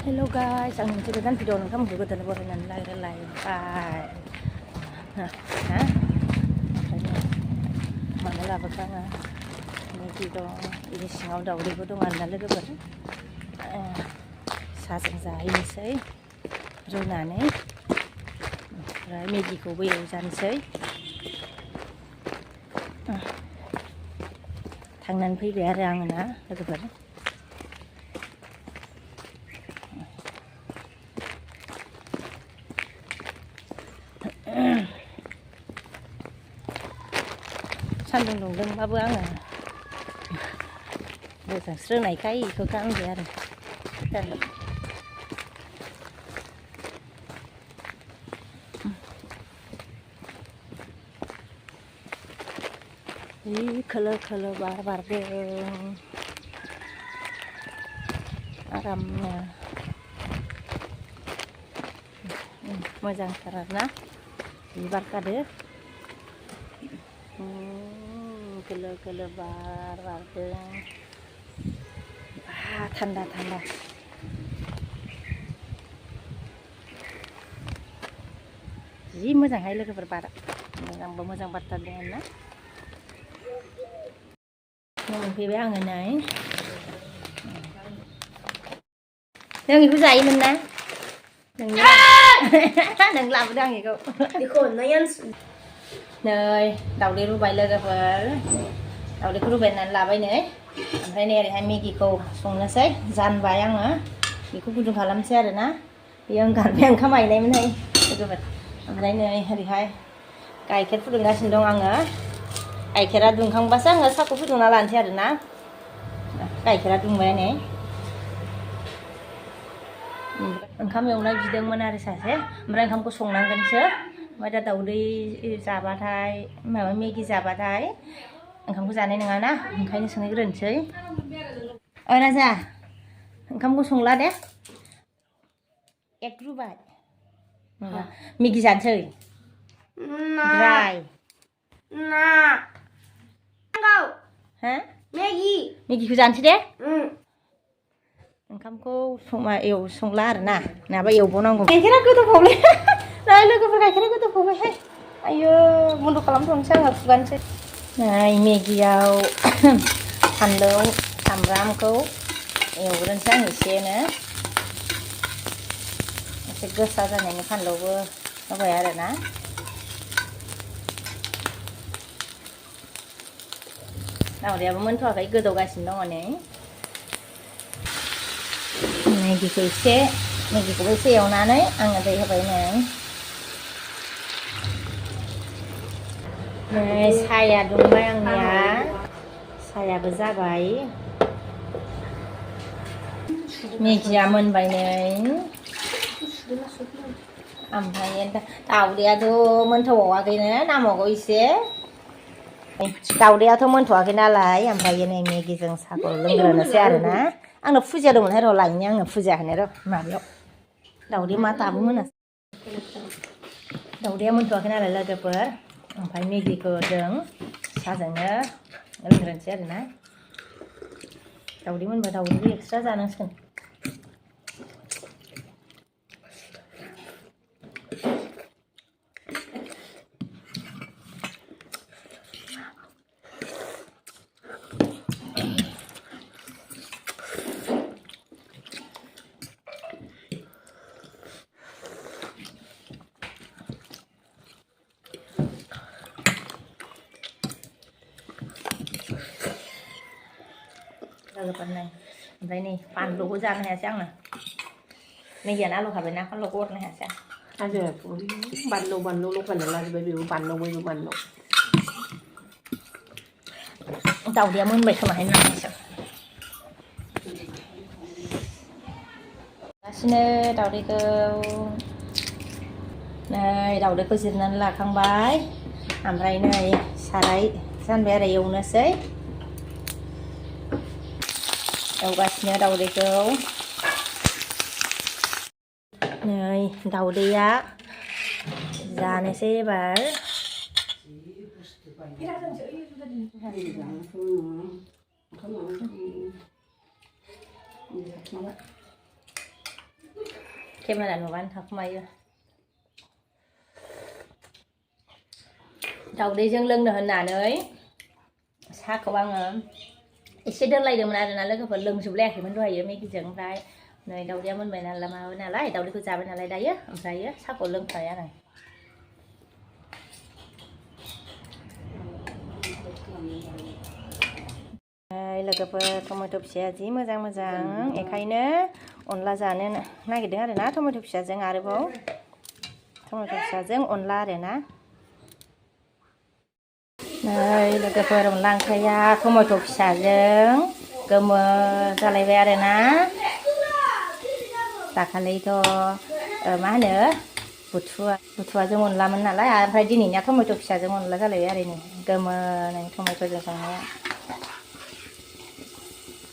Hello guys, ang nagsigagan video ng kamu juga tanah boranan lai. Hah? Mana lah bakal ini video ini singaw daw di bodong an nalaga ba? Sasang ini say. Rona ne. Rai megi ko bo yaw jan say. Thang nan phi be rang na laga ba? Sandung dungdungbaबो आङो गोजांस्रोनायखाय इखौ गानबाय आरो खोलो खोलो बार बारदों आरामनो मोजांथार आरोना बिबार बारदों खोलो खोलो बार बारदों थान्दा थान्दा जि मोजांहाय लोगोफोर बारा मोजां बारथारदों आरोना मोनफैबाय आङो नै नों बेखौ जायोमोन ना नों लाबोदों आं बेखौ नै दावदै रुबाय लोगोफोर दावदैखौ रुबायनानै लाबाय नै ओमफ्राय नै ओरैहाय मेगिखौ संनोसै जानबाय आङो बेखौ गुदुं खालामसै आरोना बेयो ओंखारबाय ओंखाम आइनायमोनहाय लोगोफोर ओमफ्राय नै ओरैहाय गाइखेर फुदुंगासिनो दं आङो गाइखेरा दुंखांबासो आङो साहाखौ फुदुंना लानोसै आरोना गाइखेरा दुंबाय नै ओंखाम एवनाय बिदोंमोन आरो सासे ओमफ्राय ओंखामखौ संनांगोनसो ओमफ्राय दा दावदै जाबाथाय माबा मेगि जाबाथाय ओंखामखौ जानाय नङाना ओंखायनो संहैग्रोनोसै राजा ओंखामखौ संला दे एग रुबाय माबा मेगि जानोसै ड्राय हा मेगिखौ जानोसै दे ओंखामखौ संला आरोना नङाबा एवबावनांगौ गाइखेरा गोदौफावलै नै लोगोफोर गाइखेरा गोदौफावबायहाय आयो बन्द' खालामथ'नोसै आङो खुगानोसै नै मेगियाव फानलौ सामब्रामखौ एवग्रोनोसै आं एसेनो एसे गोसा जानायनि फानलौबो होबाय आरोना दावदैयाबो मोनथ'वाखै गोदौगासिनो दङ नै मेगिखौबो एसे एवनानै आङो दै होबाय नै साया दुंबाय आंनिया सायाबो जाबाय मेगिया मोनबाय नै ओमफ्राय दावदैयाथ' मोनथ'बावाखैनो नांबावगौ एसे दावदैयाथ' मोनथ'वाखै नालाय ओमफ्राय नै मेगिजों साहाखौ लोंग्रोनोसै आरोना आंनो फुजा दंमोनहाय र' लायनि आङो फुजा होनो र' माबायाव दावदै मा दाबो मोनासै दावदैया मोनथ'वाखै नालाय लोगोफोर ओमफ्राय मेगिखौ जों साहाजोंनो लोंग्रोनोसै आरोना दावदै मोनबा दावदैखौ एक्सट्रा जानांसिगोन लोगोफोर नै ओमफ्राय नै बानलुखौ जानो हायासै आङो मेगियानो आलु खाबायना बानलुखौ हरनो हायासै आं बानलु लगायना लाजोब्बाय बेबो बानलु दावदैया मोनबाय खोमाहाय नायनोसै गासिनो दावदैखौ नै दावदैखौ जिरनानै लाखांबाय ओमफ्राय नै साराय जानबाय आरो एवनोसै एवगासिनो दावदैखौ नै दावदैया जानोसै एबार केमेरा नुबानो थाखुमायो दावदैजों लोंनो होननानै साहाखौ आङो एसे दोनलायदोंमोन आरोना लोगोफोर लोंजोबलायाखैमोन दहायो मेगिजों ओमफ्राय नै दावदैया मोनबाय नालाय माबाबाय नालाय दावदैखौ जाबाय नालाय दायो ओमफ्रायो साहाखौ लोंखाबाय आरो लोगोफोर टमेट' फिसाया जि मोजां मोजां बेखायनो अनला जानो नागिरदों आरोना टमेट' फिसाजों आरोबाव टमेट' फिसाजों अनला आरोना नै लोगोफोर अनला ओंख्रिया टमेट' फिसाजों गोमो जालायबाय आरोना दाखालिथ' मा होनो बुथुवाजों अनलामोन नालाय ओमफ्राय दिनैनिया टमेट' फिसाजों अनला जालायबाय आरो नै गोमो नै टमेट'जों संनाया